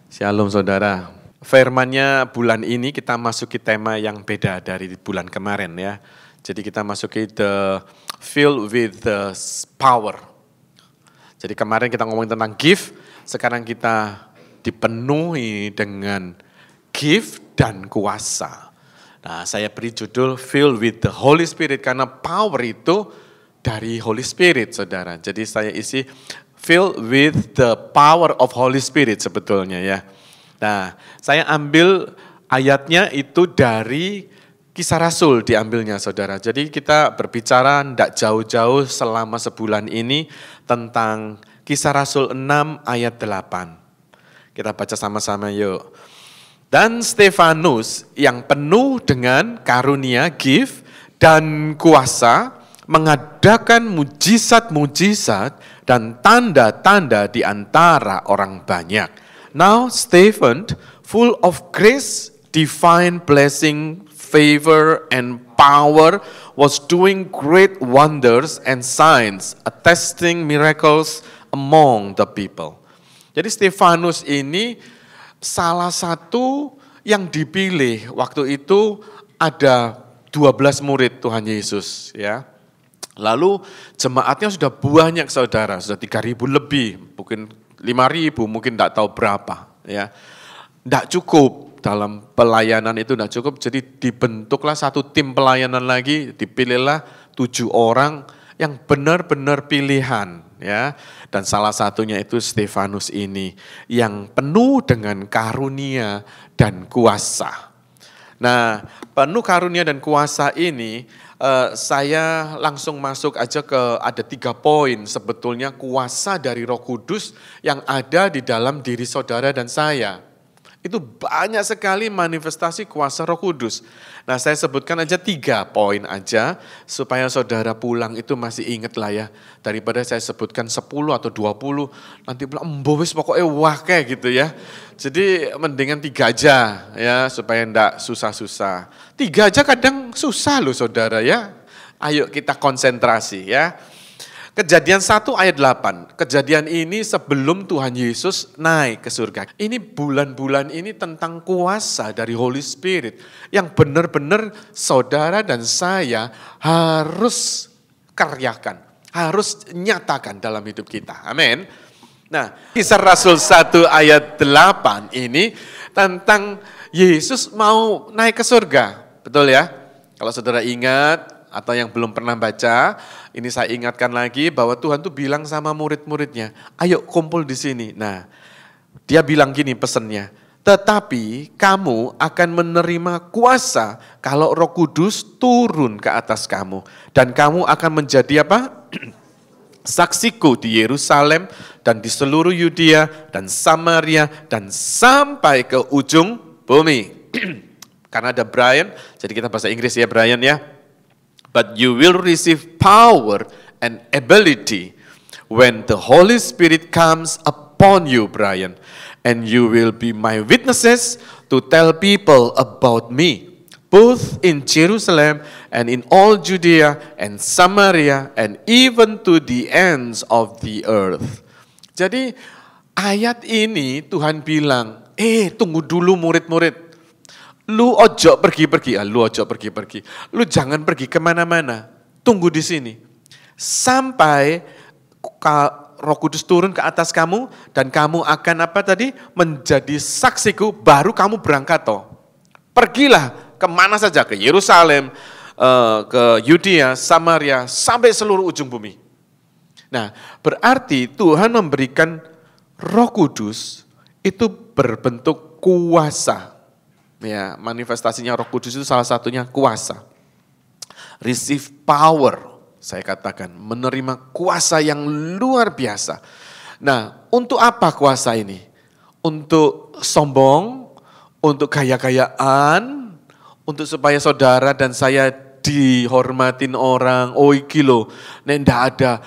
Shalom saudara. Firman-Nya bulan ini kita masuki tema yang beda dari bulan kemarin ya. Jadi kita masuki the filled with the power. Jadi kemarin kita ngomongin tentang give, sekarang kita dipenuhi dengan give dan kuasa. Nah, saya beri judul filled with the Holy Spirit karena power itu dari Holy Spirit, saudara. Jadi saya isi filled with the power of Holy Spirit sebetulnya ya. Nah, saya ambil ayatnya itu dari Kisah Rasul diambilnya saudara. Jadi kita berbicara tidak jauh-jauh selama sebulan ini tentang Kisah Rasul 6 ayat 8. Kita baca sama-sama yuk. Dan Stefanus yang penuh dengan karunia give dan kuasa mengadakan mujizat-mujizat dan tanda-tanda di antara orang banyak. Now Stephen, full of grace, divine blessing, favor, and power, was doing great wonders and signs, attesting miracles among the people. Jadi Stefanus ini salah satu yang dipilih waktu itu ada 12 murid Tuhan Yesus ya. Lalu jemaatnya sudah banyak saudara, sudah 3.000 lebih, mungkin 5.000, mungkin tidak tahu berapa. Ya, tidak cukup dalam pelayanan itu tidak cukup, jadi dibentuklah satu tim pelayanan lagi, dipilihlah 7 orang yang benar-benar pilihan. Ya, dan salah satunya itu Stefanus ini yang penuh dengan karunia dan kuasa. Nah, penuh karunia dan kuasa ini saya langsung masuk aja ke ada 3 poin sebetulnya kuasa dari Roh Kudus yang ada di dalam diri saudara dan saya. Itu banyak sekali manifestasi kuasa Roh Kudus. Nah, saya sebutkan aja 3 poin aja supaya saudara pulang itu masih ingat lah ya. Daripada saya sebutkan 10 atau 20 nanti bilang mbowis pokoknya wah kayak gitu ya. Jadi mendingan 3 aja ya supaya enggak susah-susah. 3 aja kadang susah loh saudara ya. Ayo kita konsentrasi ya. Kejadian 1 ayat 8. Kejadian ini sebelum Tuhan Yesus naik ke surga. Ini bulan-bulan ini tentang kuasa dari Holy Spirit yang benar-benar saudara dan saya harus karyakan, harus nyatakan dalam hidup kita. Amin. Nah, Kisah Rasul 1 ayat 8 ini tentang Yesus mau naik ke surga. Betul ya? Kalau saudara ingat atau yang belum pernah baca, ini saya ingatkan lagi bahwa Tuhan tuh bilang sama murid-muridnya, ayo kumpul di sini. Nah, dia bilang gini pesannya, tetapi kamu akan menerima kuasa kalau Roh Kudus turun ke atas kamu. Dan kamu akan menjadi apa? Saksiku di Yerusalem dan di seluruh Yudea dan Samaria dan sampai ke ujung bumi. Karena ada Brian, jadi kita bahasa Inggris ya Brian ya. But you will receive power and ability when the Holy Spirit comes upon you, Brian. And you will be my witnesses to tell people about me, both in Jerusalem and in all Judea and Samaria and even to the ends of the earth. Jadi ayat ini Tuhan bilang, tunggu dulu murid-murid. Lu ojo pergi-pergi, lu jangan pergi kemana-mana, tunggu di sini. Sampai Roh Kudus turun ke atas kamu dan kamu akan apa tadi? Menjadi saksiku, baru kamu berangkat toh. Pergilah kemana saja, ke Yerusalem, ke Yudea, Samaria, sampai seluruh ujung bumi. Nah, berarti Tuhan memberikan Roh Kudus itu berbentuk kuasa. Ya, manifestasinya Roh Kudus itu salah satunya kuasa. Receive power, saya katakan, menerima kuasa yang luar biasa. Nah, untuk apa kuasa ini? Untuk sombong, untuk gaya-gayaan, untuk supaya saudara dan saya dihormatin orang. Oh iki loh, nek ndak ada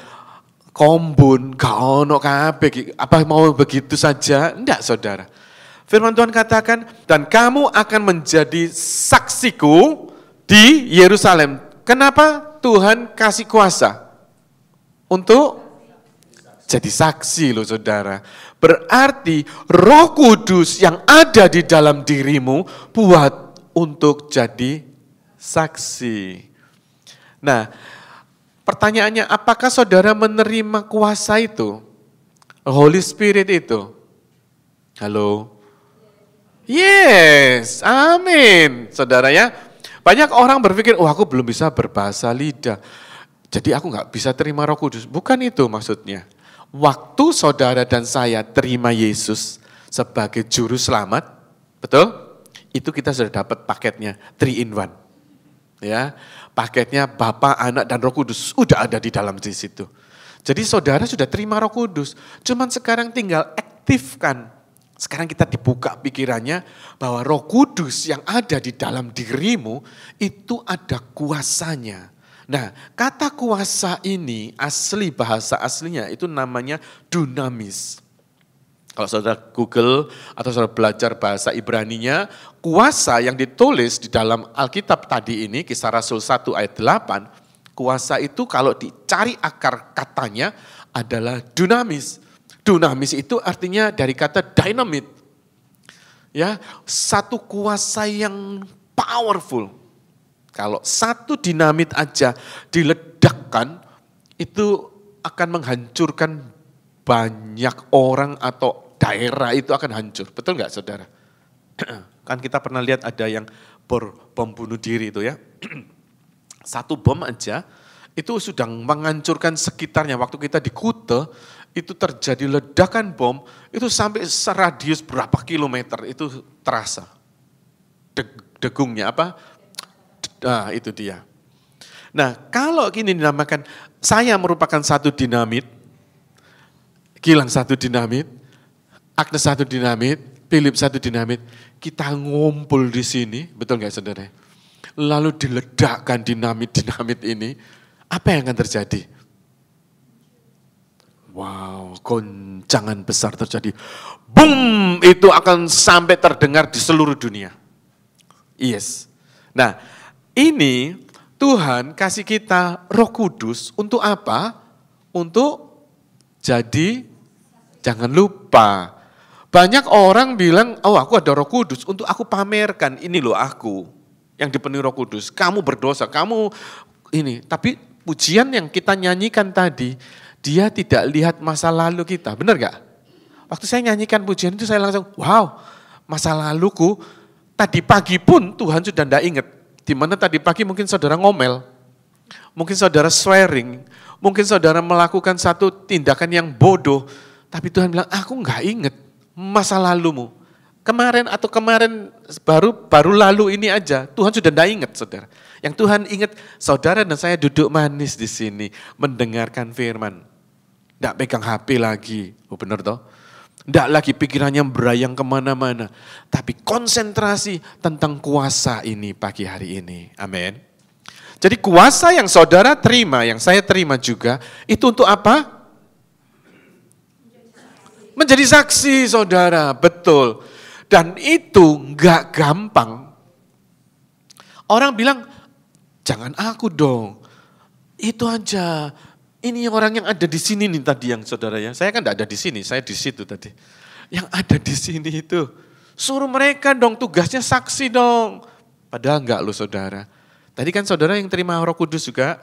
kombun, gak ono kabeh, apa mau begitu saja? Enggak saudara. Firman Tuhan katakan, dan kamu akan menjadi saksiku di Yerusalem. Kenapa Tuhan kasih kuasa? Untuk jadi saksi loh saudara. Berarti Roh Kudus yang ada di dalam dirimu buat untuk jadi saksi. Nah, pertanyaannya apakah saudara menerima kuasa itu? Holy Spirit itu? Halo? Yes, amin. Saudara ya, banyak orang berpikir, oh aku belum bisa berbahasa lidah. Jadi aku gak bisa terima Roh Kudus. Bukan itu maksudnya. Waktu saudara dan saya terima Yesus sebagai juru selamat, betul? Itu kita sudah dapat paketnya 3 in 1. Ya, paketnya Bapa, Anak dan Roh Kudus sudah ada di dalam di situ. Jadi saudara sudah terima Roh Kudus, cuman sekarang tinggal aktifkan. Sekarang kita dibuka pikirannya bahwa Roh Kudus yang ada di dalam dirimu itu ada kuasanya. Nah, kata kuasa ini asli bahasa aslinya itu namanya dunamis. Kalau saudara Google atau saudara belajar bahasa Ibraninya, kuasa yang ditulis di dalam Alkitab tadi ini, Kisah Rasul 1 ayat 8, kuasa itu kalau dicari akar katanya adalah dunamis. Dunamis itu artinya dari kata dynamite. Ya, satu kuasa yang powerful. Kalau satu dinamit aja diledakkan, itu akan menghancurkan banyak orang atau daerah itu akan hancur. Betul nggak saudara? Kan kita pernah lihat ada yang bom bunuh diri itu ya. Satu bom aja itu sudah menghancurkan sekitarnya. Waktu kita di Kute, itu terjadi ledakan bom, itu sampai radius berapa kilometer itu terasa. Degungnya apa? Nah itu dia. Nah kalau gini dinamakan, saya merupakan satu dinamit, Gilang satu dinamit, Agnes satu dinamit, Philip satu dinamit, kita ngumpul di sini, betul nggak saudara? Lalu diledakkan dinamit-dinamit ini, apa yang akan terjadi? Wow, goncangan besar terjadi. Boom, itu akan sampai terdengar di seluruh dunia. Yes. Nah, ini Tuhan kasih kita Roh Kudus untuk apa? Untuk jadi, jangan lupa. Banyak orang bilang, oh aku ada Roh Kudus untuk aku pamerkan. Ini loh aku yang dipenuhi Roh Kudus. Kamu berdosa, kamu ini. Tapi pujian yang kita nyanyikan tadi, dia tidak lihat masa lalu kita. Benar gak? Waktu saya nyanyikan pujian itu saya langsung, wow masa laluku. Tadi pagi pun Tuhan sudah tidak ingat. Dimana tadi pagi mungkin saudara ngomel, mungkin saudara swearing, mungkin saudara melakukan satu tindakan yang bodoh. Tapi Tuhan bilang, aku nggak ingat masa lalumu. Kemarin baru lalu ini aja, Tuhan sudah tidak ingat saudara. Yang Tuhan ingat, saudara dan saya duduk manis di sini, mendengarkan firman. Tidak pegang HP lagi, oh benar toh? Tidak lagi pikirannya berayang kemana-mana. Tapi konsentrasi tentang kuasa ini pagi hari ini. Amin. Jadi kuasa yang saudara terima, yang saya terima juga, itu untuk apa? Menjadi saksi saudara, betul. Dan itu enggak gampang. Orang bilang, jangan aku dong. Itu aja. Ini orang yang ada di sini nih tadi yang saudara ya. Saya kan tidak ada di sini, saya di situ tadi. Yang ada di sini itu. Suruh mereka dong, tugasnya saksi dong. Padahal enggak loh saudara. Tadi kan saudara yang terima Roh Kudus juga.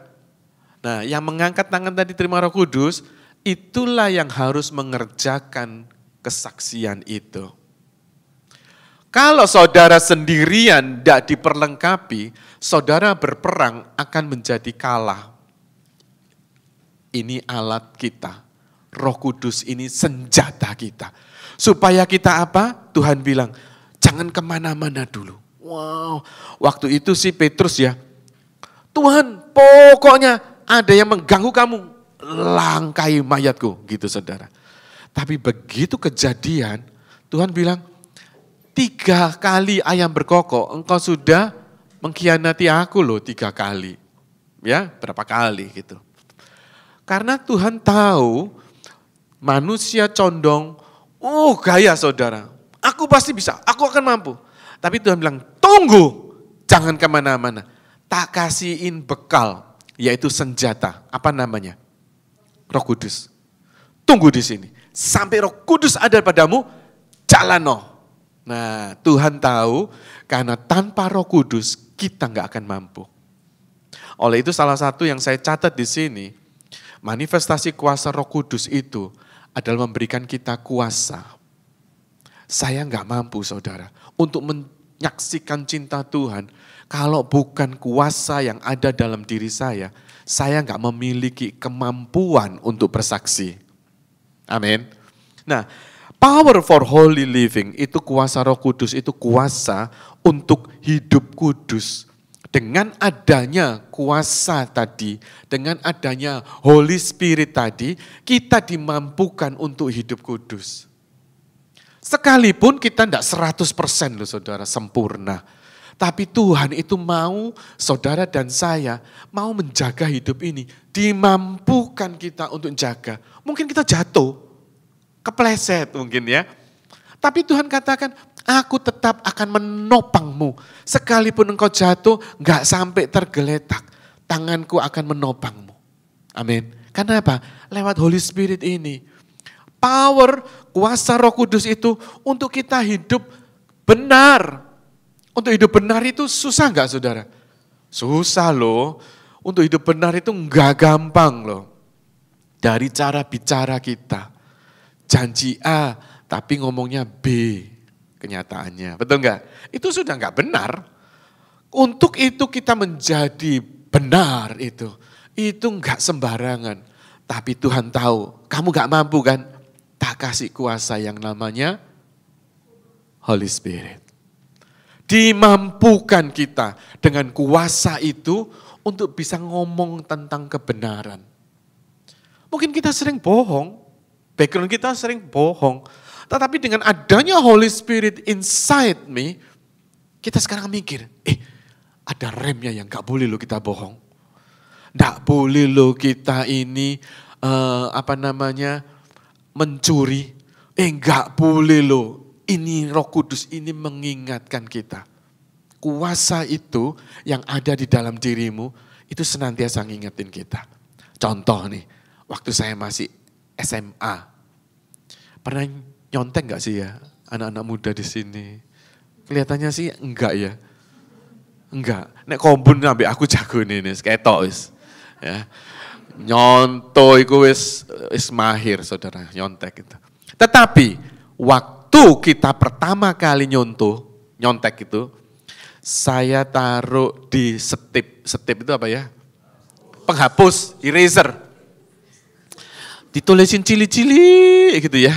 Nah yang mengangkat tangan tadi terima Roh Kudus, itulah yang harus mengerjakan kesaksian itu. Kalau saudara sendirian tidak diperlengkapi, saudara berperang akan menjadi kalah. Ini alat kita, Roh Kudus ini senjata kita. Supaya kita apa? Tuhan bilang, jangan kemana-mana dulu. Wow, waktu itu si Petrus ya, Tuhan pokoknya ada yang mengganggu kamu, langkai mayatku gitu saudara. Tapi begitu kejadian, Tuhan bilang, 3 kali ayam berkokok, engkau sudah mengkhianati aku loh 3 kali. Ya, berapa kali gitu. Karena Tuhan tahu manusia condong, gaya saudara, aku pasti bisa, aku akan mampu. Tapi Tuhan bilang, tunggu, jangan kemana-mana. Tak kasihin bekal, yaitu senjata, apa namanya? Roh Kudus. tunggu di sini. Sampai Roh Kudus ada padamu, jalan. Nah, Tuhan tahu karena tanpa Roh Kudus kita nggak akan mampu. Oleh itu salah satu yang saya catat di sini, manifestasi kuasa Roh Kudus itu adalah memberikan kita kuasa. Saya nggak mampu saudara untuk menyaksikan cinta Tuhan kalau bukan kuasa yang ada dalam diri saya nggak memiliki kemampuan untuk bersaksi. Amin. Nah, power for holy living itu kuasa Roh Kudus, itu kuasa untuk hidup kudus. Dengan adanya kuasa tadi, dengan adanya Holy Spirit tadi, kita dimampukan untuk hidup kudus. Sekalipun kita tidak 100% loh saudara, sempurna. Tapi Tuhan itu mau saudara dan saya mau menjaga hidup ini. Dimampukan kita untuk jaga. Mungkin kita jatuh, kepleset mungkin ya. Tapi Tuhan katakan, aku tetap akan menopangmu. Sekalipun engkau jatuh, enggak sampai tergeletak. Tanganku akan menopangmu. Amin. Karena apa? Lewat Holy Spirit ini. Power, kuasa Roh Kudus itu untuk kita hidup benar. Untuk hidup benar itu susah enggak saudara? Susah loh. Untuk hidup benar itu enggak gampang loh. Dari cara bicara kita. Janji A, tapi ngomongnya B. Kenyataannya, betul enggak? Itu sudah enggak benar. Untuk itu kita menjadi benar itu enggak sembarangan. Tapi Tuhan tahu, kamu enggak mampu kan? Tak kasih kuasa yang namanya Holy Spirit. Dimampukan kita dengan kuasa itu untuk bisa ngomong tentang kebenaran. Mungkin kita sering bohong, background kita sering bohong. Tetapi dengan adanya Holy Spirit inside me, kita sekarang mikir, ada remnya yang gak boleh loh kita bohong. Gak boleh loh kita ini, mencuri. Gak boleh loh, ini Roh Kudus ini mengingatkan kita. Kuasa itu yang ada di dalam dirimu, itu senantiasa ngingetin kita. Contoh nih, waktu saya masih SMA, pernah nyontek enggak sih ya anak-anak muda di sini? Kelihatannya sih enggak ya. Enggak. Nek kombun ambek aku jago nih ketok wis. Ya. Nyonto iku wis mahir saudara, nyontek itu. Tetapi waktu kita pertama kali nyontek itu saya taruh di setip. Setip itu apa ya? Penghapus, eraser. Ditulisin cili-cili gitu ya.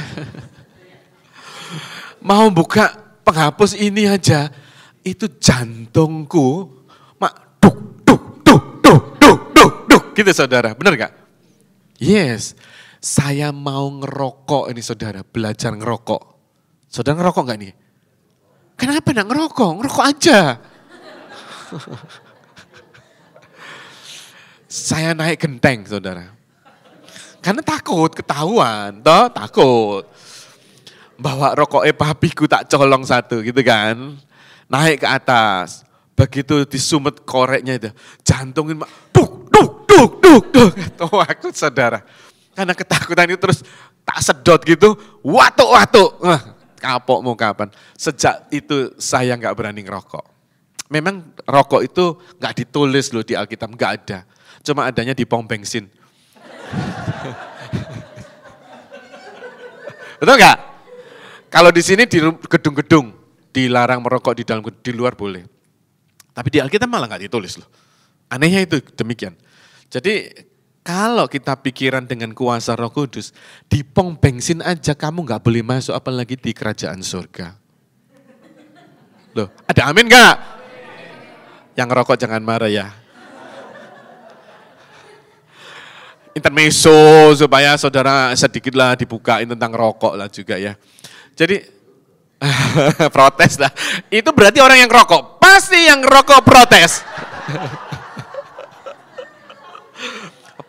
Mau buka penghapus ini aja, itu jantungku duk gitu saudara, benar gak? Yes, saya mau ngerokok ini saudara, belajar ngerokok. Saudara ngerokok gak nih? Kenapa gak ngerokok? Ngerokok aja. Saya naik genteng saudara. Karena takut ketahuan, takut. Bawa rokoknya papiku tak colong satu gitu kan. Naik ke atas. Begitu disumet koreknya itu. Jantungin duk. Tuh aku saudara. Karena ketakutan itu terus tak sedot gitu. Watuk. Kapok mau kapan. Sejak itu saya gak berani ngerokok. Memang rokok itu gak ditulis loh di Alkitab. Gak ada. Cuma adanya di pom bensin. Betul gak? Kalau di sini di gedung-gedung dilarang merokok di dalam, di luar boleh. Tapi di Alkitab malah nggak ditulis loh. Anehnya itu demikian. Jadi kalau kita pikiran dengan kuasa Roh Kudus, di pom bensin aja kamu nggak boleh masuk, apalagi di kerajaan surga. Loh, ada amin nggak? Yang ngerokok jangan marah ya. Intermezzo supaya saudara sedikitlah dibukain tentang rokok lah juga ya. Jadi protes lah. Itu berarti orang yang rokok. Pasti yang rokok protes.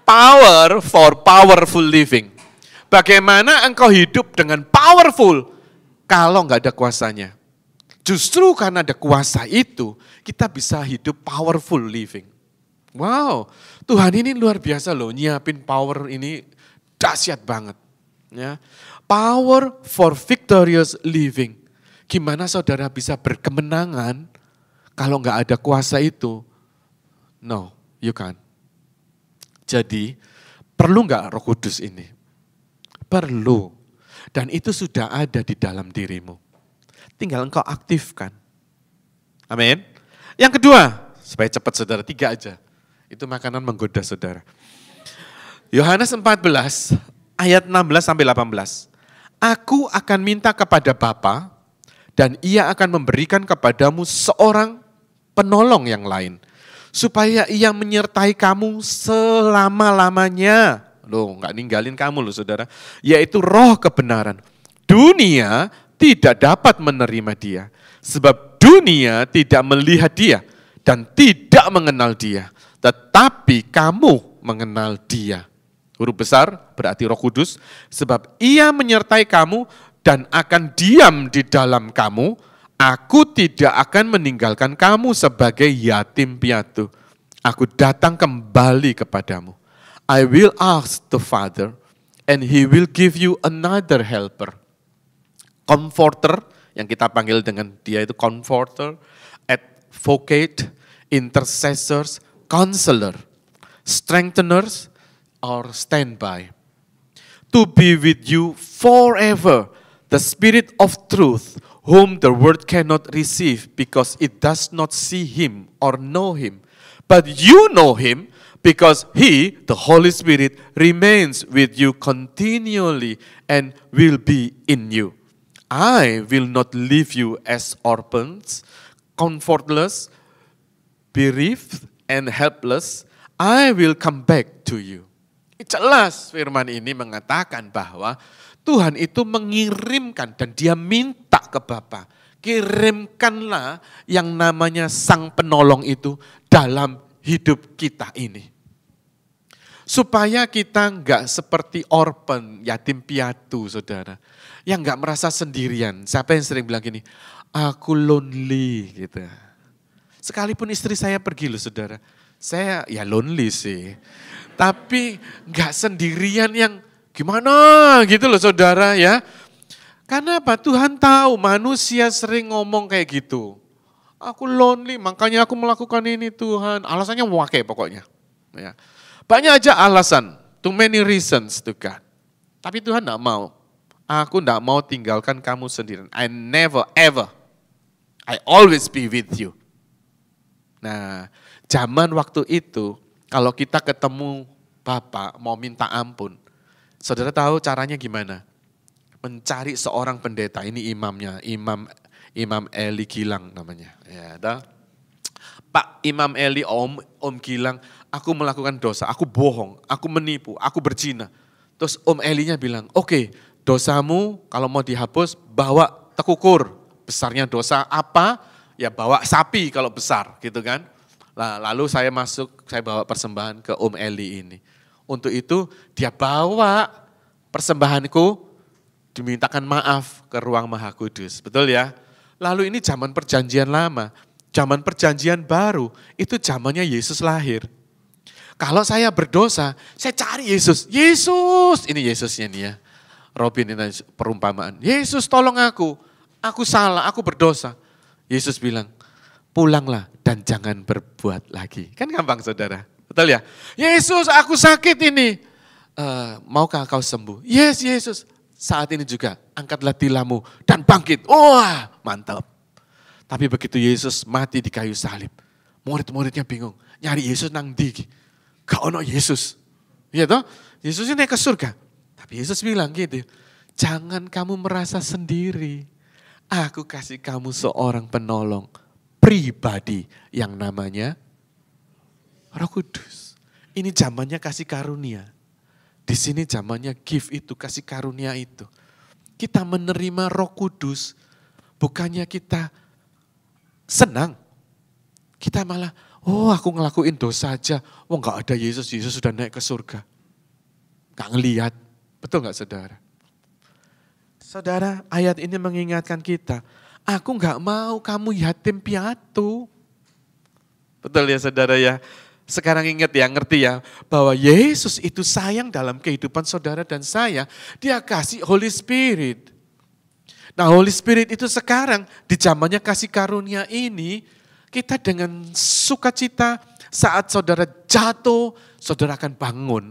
Power for powerful living. Bagaimana engkau hidup dengan powerful kalau nggak ada kuasanya? Justru karena ada kuasa itu, kita bisa hidup powerful living. Wow, Tuhan ini luar biasa loh, nyiapin power ini dahsyat banget. Ya. Power for victorious living. Gimana saudara bisa berkemenangan kalau nggak ada kuasa itu? No, you can't. Jadi perlu nggak Roh Kudus ini? Perlu. Dan itu sudah ada di dalam dirimu. Tinggal engkau aktifkan. Amin. Yang kedua, supaya cepat saudara, 3 aja. Itu makanan menggoda saudara. Yohanes 14 ayat 16 sampai 18. Aku akan minta kepada Bapa dan ia akan memberikan kepadamu seorang penolong yang lain. Supaya ia menyertai kamu selama-lamanya. Loh, enggak ninggalin kamu loh saudara. Yaitu roh kebenaran. Dunia tidak dapat menerima dia. Sebab dunia tidak melihat dia dan tidak mengenal dia. Tetapi kamu mengenal dia. Huruf besar berarti Roh Kudus. Sebab ia menyertai kamu dan akan diam di dalam kamu. Aku tidak akan meninggalkan kamu sebagai yatim piatu. Aku datang kembali kepadamu. I will ask the Father and He will give you another helper. Comforter, yang kita panggil dengan dia itu comforter, advocate, intercessors, counselor, strengtheners, or standby. To be with you forever, the Spirit of truth, whom the world cannot receive because it does not see him or know him. But you know him because he, the Holy Spirit, remains with you continually and will be in you. I will not leave you as orphans, comfortless, bereaved, and helpless. I will come back to you. Jelas firman ini mengatakan bahwa Tuhan itu mengirimkan dan dia minta ke Bapa. Kirimkanlah yang namanya Sang Penolong itu dalam hidup kita ini. Supaya kita enggak seperti orphan, yatim piatu saudara. Yang enggak merasa sendirian. Siapa yang sering bilang gini, aku lonely gitu. Sekalipun istri saya pergi loh saudara. Saya ya lonely sih. Tapi enggak sendirian yang gimana gitu loh saudara ya. Karena apa? Tuhan tahu manusia sering ngomong kayak gitu. Aku lonely, makanya aku melakukan ini Tuhan. Alasannya wakai pokoknya. Ya. Banyak aja alasan, too many reasons to God. Tapi Tuhan enggak mau. Aku enggak mau tinggalkan kamu sendirian. I never ever. I always be with you. Nah, zaman waktu itu kalau kita ketemu Bapak mau minta ampun. Saudara tahu caranya gimana? Mencari seorang pendeta, ini imamnya, Imam Eli Gilang namanya. Ya, Pak Imam Eli, Om Gilang, aku melakukan dosa, aku bohong, aku menipu, aku berzina. Terus Om Elinya bilang, oke, dosamu kalau mau dihapus bawa tekukur. Besarnya dosa apa? Ya bawa sapi kalau besar gitu kan. Lalu saya bawa persembahan ke Om Eli ini. Untuk itu dia bawa persembahanku, dimintakan maaf ke ruang Maha Kudus. Betul ya? Lalu ini zaman perjanjian lama. Zaman perjanjian baru, itu zamannya Yesus lahir. Kalau saya berdosa, saya cari Yesus. Yesus, ini Yesusnya nih ya. Robin ini perumpamaan. Yesus tolong aku salah, aku berdosa. Yesus bilang, pulanglah dan jangan berbuat lagi. Kan gampang saudara, betul ya? Yesus aku sakit ini, maukah kau sembuh? Yes Yesus. Saat ini juga angkatlah tilammu dan bangkit. Wah mantap. Tapi begitu Yesus mati di kayu salib, murid-muridnya bingung. Nyari Yesus nang ndi? Gak ono Yesus. Iya toh? Yesus ini naik ke surga. Tapi Yesus bilang gitu, jangan kamu merasa sendiri. Aku kasih kamu seorang penolong pribadi yang namanya Roh Kudus. Ini zamannya kasih karunia. Di sini zamannya gift itu, kasih karunia itu. Kita menerima Roh Kudus, bukannya kita senang. Kita malah, oh aku ngelakuin dosa aja. Oh enggak ada Yesus, Yesus sudah naik ke surga. Enggak ngelihat, betul enggak saudara? Saudara, ayat ini mengingatkan kita, aku enggak mau kamu yatim piatu. Betul ya saudara ya? Sekarang ingat ya, ngerti ya, bahwa Yesus itu sayang dalam kehidupan saudara dan saya. Dia kasih Holy Spirit. Nah Holy Spirit itu sekarang di zamannya kasih karunia ini, kita dengan sukacita saat saudara jatuh, saudara akan bangun.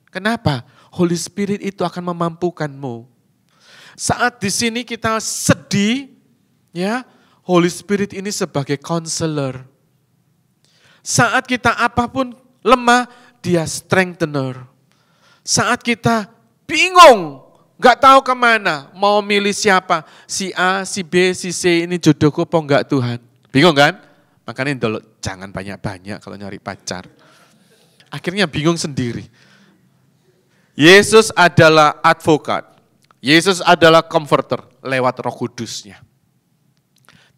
Kenapa? Holy Spirit itu akan memampukanmu. Saat di sini kita sedih, ya, Holy Spirit ini sebagai counselor. Saat kita apapun lemah, dia strengthener. Saat kita bingung, gak tahu kemana, mau milih siapa, si A, si B, si C, ini jodohku apa enggak Tuhan. Bingung kan? Makanya dulu jangan banyak-banyak kalau nyari pacar. Akhirnya bingung sendiri. Yesus adalah advokat. Yesus adalah comforter lewat Roh Kudusnya.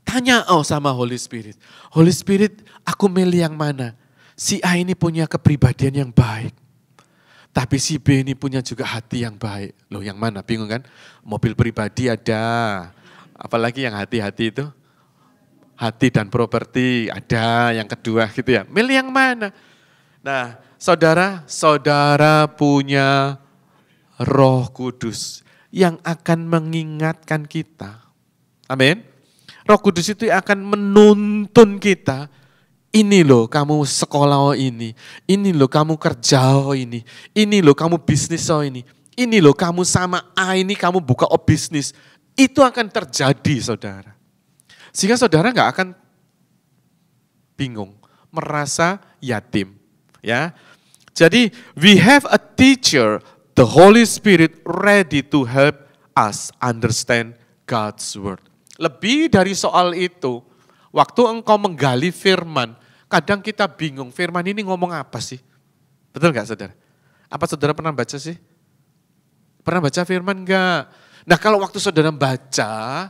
Tanya sama Holy Spirit. Holy Spirit, aku milih yang mana? Si A ini punya kepribadian yang baik. Tapi si B ini punya juga hati yang baik. Loh yang mana? Bingung kan? Mobil pribadi ada. Apalagi yang hati-hati itu? Hati dan properti ada. Yang kedua gitu ya. Milih yang mana? Nah saudara punya Roh Kudus yang akan mengingatkan kita. Amin. Roh Kudus itu akan menuntun kita. Ini loh kamu sekolah ini loh kamu kerja ini loh kamu bisnis ini loh kamu sama A ini kamu buka bisnis. Itu akan terjadi saudara. Sehingga saudara gak akan bingung, merasa yatim. Ya, jadi we have a teacher, the Holy Spirit ready to help us understand God's word. Lebih dari soal itu, waktu engkau menggali firman, kadang kita bingung, firman ini ngomong apa sih? Betul gak saudara? Apa saudara pernah baca sih? Pernah baca firman enggak? Nah kalau waktu saudara baca,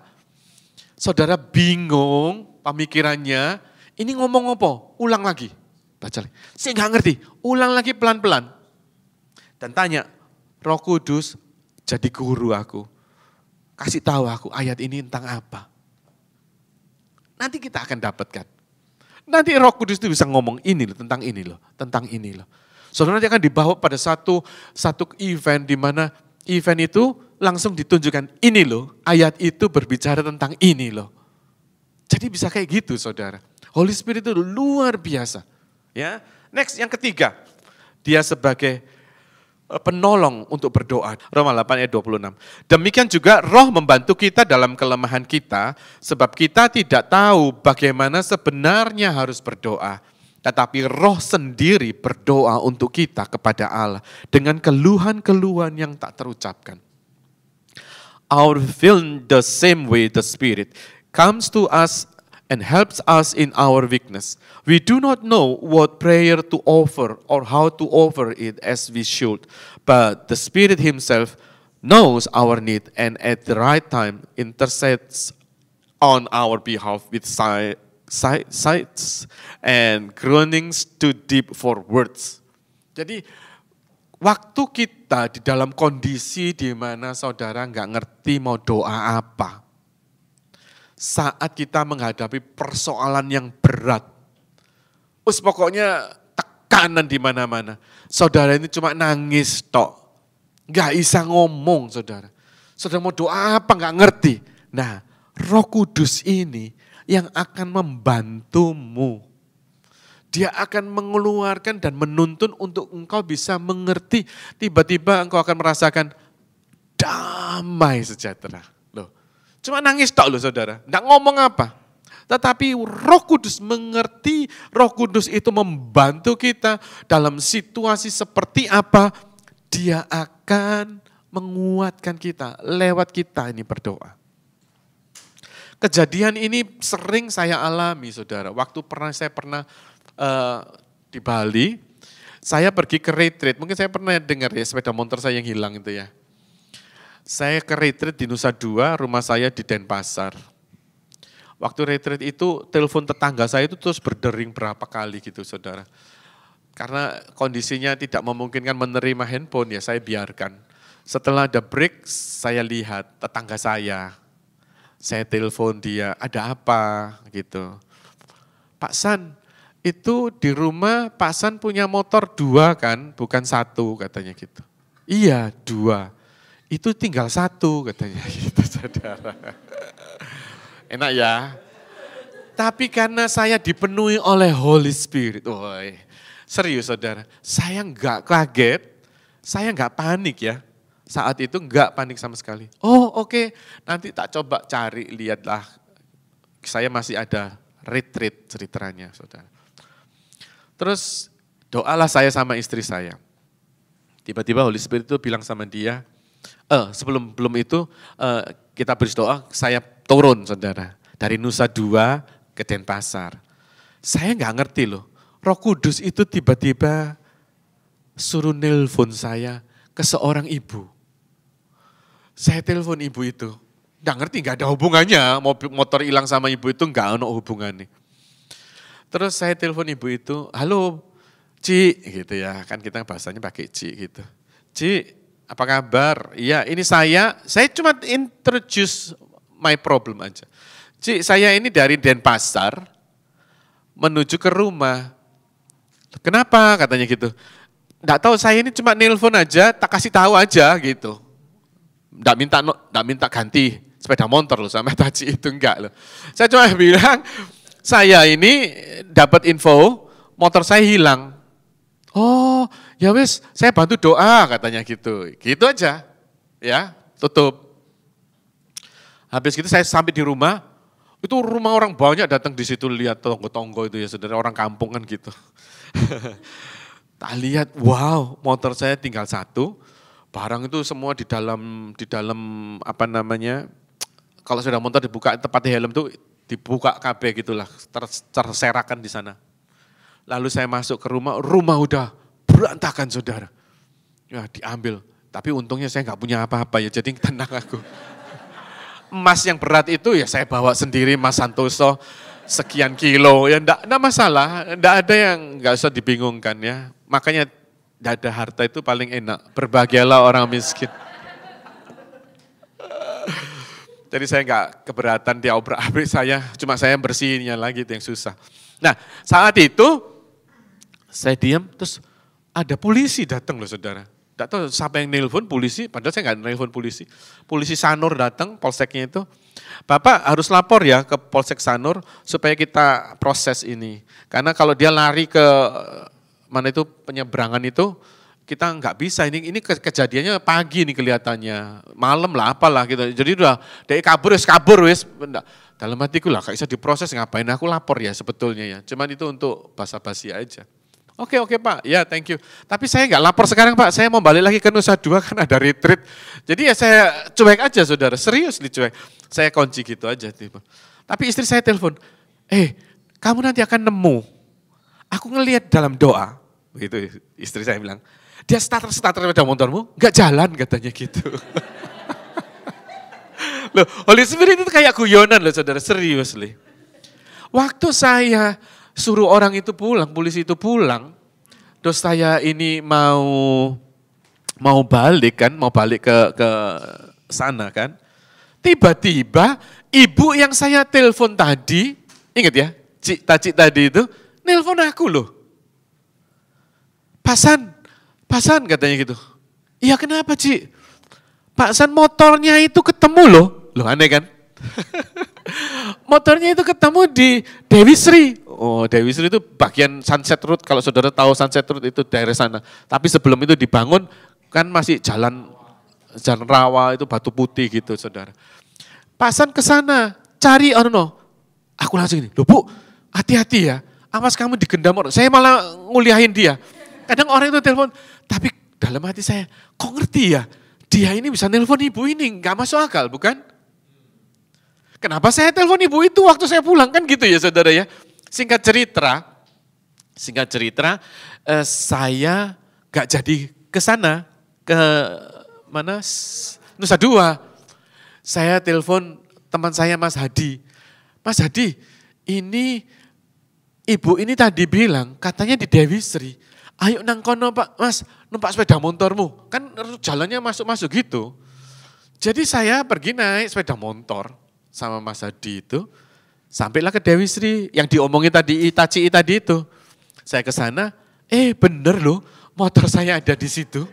saudara bingung pemikirannya, ini ngomong apa? Ulang lagi, baca lagi. Saya gak ngerti, ulang lagi pelan-pelan. Dan tanya, Roh Kudus jadi guru aku. Kasih tahu aku ayat ini tentang apa. Nanti kita akan dapatkan. Nanti Roh Kudus itu bisa ngomong ini loh, tentang ini loh, tentang ini loh. Saudara nanti akan dibawa pada satu event di mana event itu langsung ditunjukkan ini loh, ayat itu berbicara tentang ini loh. Jadi bisa kayak gitu saudara. Holy Spirit itu luar biasa. Ya, next yang ketiga, dia sebagai penolong untuk berdoa. Roma 8 ayat 26. Demikian juga Roh membantu kita dalam kelemahan kita, sebab kita tidak tahu bagaimana sebenarnya harus berdoa. Tetapi Roh sendiri berdoa untuk kita kepada Allah dengan keluhan-keluhan yang tak terucapkan. Our feeling the same way the Spirit comes to us and helps us in our weakness. We do not know what prayer to offer or how to offer it as we should, but the Spirit Himself knows our need and at the right time intercedes on our behalf with sighs and groanings too deep for words. Jadi waktu kita di dalam kondisi di mana saudara nggak ngerti mau doa apa, saat kita menghadapi persoalan yang berat, pokoknya tekanan di mana-mana. Saudara ini cuma nangis tok, nggak bisa ngomong saudara. Saudara mau doa apa nggak ngerti. Nah, Roh Kudus ini yang akan membantumu. Dia akan mengeluarkan dan menuntun untuk engkau bisa mengerti. Tiba-tiba engkau akan merasakan damai sejahtera. Cuma nangis tok loh saudara, enggak ngomong apa. Tetapi Roh Kudus mengerti, Roh Kudus itu membantu kita dalam situasi seperti apa. Dia akan menguatkan kita, lewat kita ini berdoa. Kejadian ini sering saya alami saudara. Waktu saya pernah di Bali, saya pergi ke retreat. Mungkin saya pernah dengar ya sepeda motor saya yang hilang itu ya. Saya ke retreat di Nusa Dua, rumah saya di Denpasar. Waktu retreat itu telepon tetangga saya itu terus berdering berapa kali gitu saudara. Karena kondisinya tidak memungkinkan menerima handphone ya saya biarkan. Setelah ada break saya lihat tetangga saya telepon dia, ada apa gitu. Pak San, itu di rumah Pak San punya motor 2 kan, bukan 1 katanya gitu. Iya 2, itu tinggal 1 katanya gitu saudara. Enak ya. Tapi karena saya dipenuhi oleh Holy Spirit, woy, serius saudara, saya enggak kaget, saya enggak panik ya. Saat itu enggak panik sama sekali. Oh oke, nanti tak coba cari, lihatlah. Saya masih ada retreat ceritanya saudara. Terus doalah saya sama istri saya. Tiba-tiba Holy Spirit itu bilang sama dia, sebelum itu kita berdoa, saya turun saudara. Dari Nusa Dua ke Denpasar. Saya nggak ngerti loh, Roh Kudus itu tiba-tiba suruh nelpon saya ke seorang ibu. Saya telepon ibu itu, nggak ngerti, nggak ada hubungannya, motor hilang sama ibu itu nggak ada hubungannya. Terus saya telepon ibu itu, halo Ci, gitu ya, kan kita bahasanya pakai Ci gitu. Ci, apa kabar? Iya, ini saya cuma introduce my problem aja. Ci, saya ini dari Denpasar menuju ke rumah. Kenapa katanya gitu? Enggak tahu, saya ini cuma nelpon aja, tak kasih tahu aja gitu. Enggak minta ganti sepeda motor loh sama Taci itu, enggak loh. Saya cuma bilang, saya ini dapat info motor saya hilang. Oh, ya wes, saya bantu doa katanya gitu. Gitu aja. Ya, tutup. Habis gitu saya sampai di rumah, itu rumah orang banyak datang di situ, lihat tonggo-tonggo itu ya saudara, orang kampung kan gitu. Tak lihat, wow, motor saya tinggal 1, barang itu semua di dalam apa namanya, kalau sudah motor dibuka tepat di helm itu dibuka KB gitulah, terserakan di sana. Lalu saya masuk ke rumah udah berantakan saudara. Ya diambil, tapi untungnya saya nggak punya apa-apa ya, jadi tenang aku. Emas yang berat itu ya saya bawa sendiri, Mas Santoso, sekian kilo, ya enggak masalah, enggak ada yang enggak usah dibingungkan ya. Makanya enggak ada harta itu paling enak, berbahagialah orang miskin. Jadi saya enggak keberatan dia obrak-abrik saya, cuma saya bersihinnya lagi itu yang susah. Nah saat itu saya diam, terus ada polisi datang loh saudara. Tidak tahu siapa yang nelpon, polisi, padahal saya nggak nelpon polisi. Polisi Sanur datang, polseknya itu, Bapak harus lapor ya ke Polsek Sanur supaya kita proses ini. Karena kalau dia lari ke mana itu penyeberangan itu, kita nggak bisa, ini kejadiannya pagi nih kelihatannya, malam lah apalah gitu. Jadi udah, dia kabur wis. Dalam hatiku lah, kayak bisa diproses ngapain, aku lapor ya sebetulnya ya. Cuman itu untuk basa-basi aja. Oke Pak, ya thank you. Tapi saya nggak lapor sekarang Pak, saya mau balik lagi ke Nusa Dua kan ada retreat. Jadi ya saya cuek aja saudara, serius dicuek. Saya kunci gitu aja. Tiba. Tapi istri saya telepon, kamu nanti akan nemu. Aku ngelihat dalam doa, begitu istri saya bilang, dia starter sepeda motormu, nggak jalan katanya gitu. Loh, Holy Spirit itu kayak guyonan loh saudara, serius loh. Waktu saya suruh orang itu pulang, polisi itu pulang, terus saya ini mau balik ke sana kan. Tiba-tiba ibu yang saya telepon tadi, ingat ya, Cik tadi itu, nelpon aku loh. Pak San katanya gitu. Iya kenapa Cik? Pak San motornya itu ketemu loh. Loh aneh kan? Motornya itu ketemu di Dewi Sri. Oh Dewi Sri itu bagian Sunset Road, kalau saudara tahu Sunset Road itu daerah sana. Tapi sebelum itu dibangun kan masih jalan rawa itu batu putih gitu saudara. Pak San ke sana cari aku langsung ini, loh Bu hati-hati ya, awas kamu digendam orang. Saya malah nguliahin dia. Kadang orang itu telepon, tapi dalam hati saya, kok ngerti ya, dia ini bisa nelpon ibu ini, gak masuk akal bukan? Kenapa saya telepon ibu itu waktu saya pulang kan gitu ya saudara ya. Singkat cerita, saya gak jadi ke sana, ke mana Nusa Dua. Saya telepon teman saya Mas Hadi. Mas Hadi, ini ibu ini tadi bilang katanya di Dewi Sri. Ayo nang kono Pak, Mas numpak sepeda motormu. Kan jalannya masuk-masuk gitu. Jadi saya pergi naik sepeda motor sama Mas Hadi itu. Sampailah ke Dewi Sri yang diomongin tadi, Itachi tadi itu. Saya ke sana, bener loh motor saya ada di situ.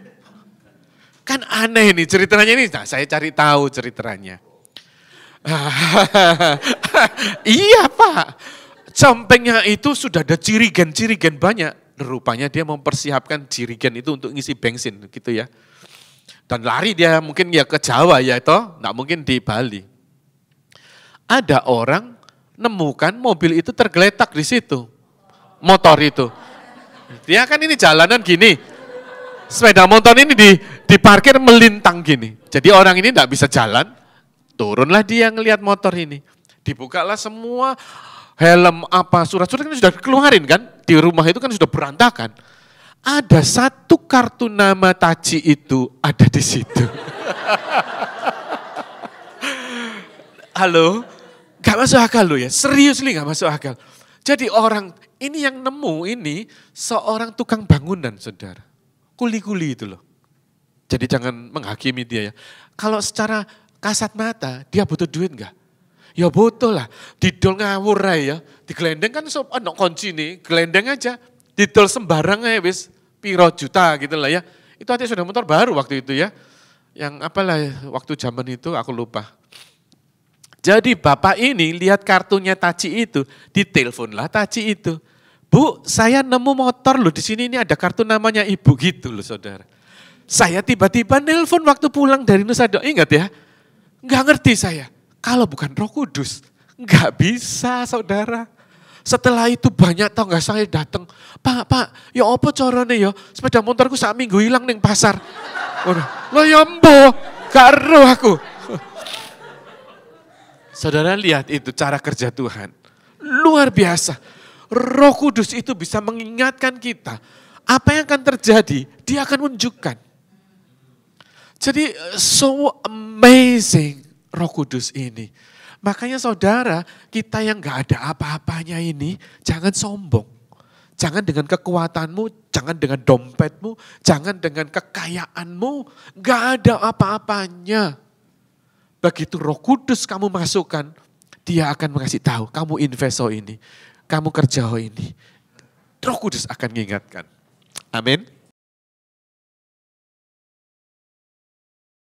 Kan aneh nih ceritanya ini, nah saya cari tahu ceritanya. Iya Pak, sampingnya itu sudah ada cirigen banyak. Rupanya dia mempersiapkan cirigen itu untuk ngisi bensin gitu ya. Dan lari dia mungkin ya ke Jawa ya toh, nggak mungkin di Bali. Ada orang nemukan mobil itu tergeletak di situ, motor itu. Dia kan ini jalanan gini, sepeda motor ini diparkir melintang gini. Jadi orang ini tidak bisa jalan, turunlah dia ngelihat motor ini. Dibukalah semua helm apa, surat-surat kan sudah keluarin kan, di rumah itu kan sudah berantakan. Ada satu kartu nama Taci itu ada di situ. Halo, gak masuk akal loh ya, serius nih gak masuk akal. Jadi orang ini yang nemu ini seorang tukang bangunan saudara. Kuli-kuli itu loh. Jadi jangan menghakimi dia ya. Kalau secara kasat mata dia butuh duit enggak? Ya butuh lah, didol ngawur ya. Di gelendeng kan ono kunci nih, gelendeng aja. Didol sembarang aja wis piro juta gitu lah ya. Itu artinya sudah motor baru waktu itu ya. Yang apalah waktu zaman itu aku lupa. Jadi bapak ini lihat kartunya Taci itu, diteleponlah Taci itu. Bu, saya nemu motor loh di sini ini ada kartu namanya ibu gitu loh saudara. Saya tiba-tiba nelpon waktu pulang dari Nusa Dua, ingat ya. Enggak ngerti saya, kalau bukan Roh Kudus, enggak bisa saudara. Setelah itu banyak tangga saya datang, Pak, ya apa carane ya, sepeda motorku sak minggu hilang ning pasar. Loh ya mbo, gak eruh aku. Saudara lihat itu cara kerja Tuhan. Luar biasa. Roh Kudus itu bisa mengingatkan kita. Apa yang akan terjadi, dia akan menunjukkan. Jadi so amazing Roh Kudus ini. Makanya saudara, kita yang gak ada apa-apanya ini, jangan sombong. Jangan dengan kekuatanmu, jangan dengan dompetmu, jangan dengan kekayaanmu. Gak ada apa-apanya. Begitu Roh Kudus kamu masukkan, dia akan mengasih tahu, kamu investo ini, kamu kerja ini. Roh Kudus akan mengingatkan. Amin.